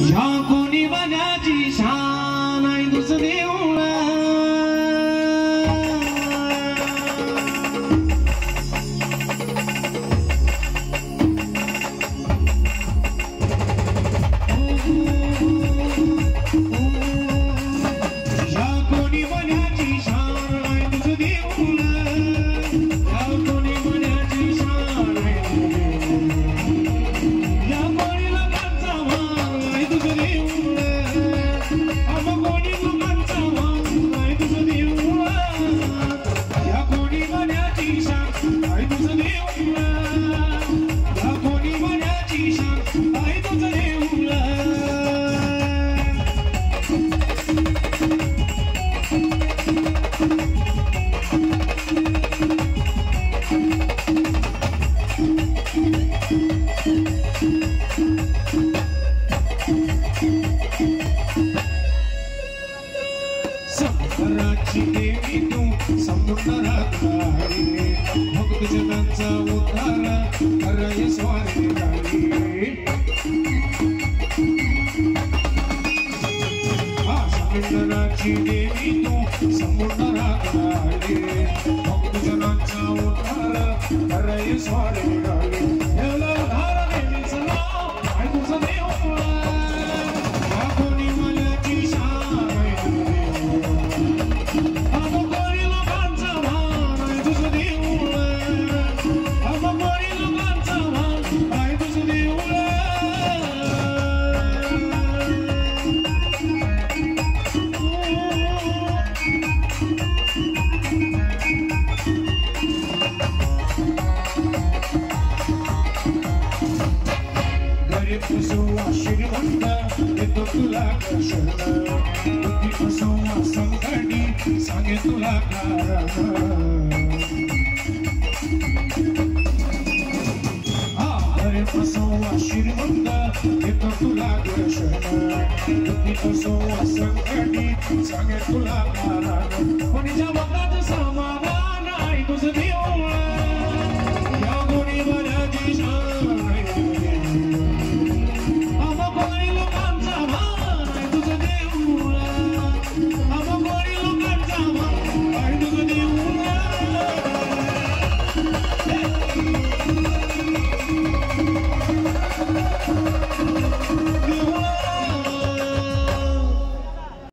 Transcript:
या कोणी बघाची शान आहे तुझं देऊळ समुद्राची देवी तू समुद्रात आहे भक्त जनांचा उद्धार करय स्वारी गाडी समुद्राची देवी तू समुद्रात आहे भक्त जनांचा उद्धार करय स्वारी गाडी देवला उद्धार देवीचं नाव आहे तुझं देऊळ श्रीमंत येतो तुला कृष्ण बुद्धी असो संकटी सांगे तुला कारण असो श्रीमंत येतो तुला कृष्ण बुद्धी असो संकटी सांगे तुला कारण कोणीच्या मनात सामा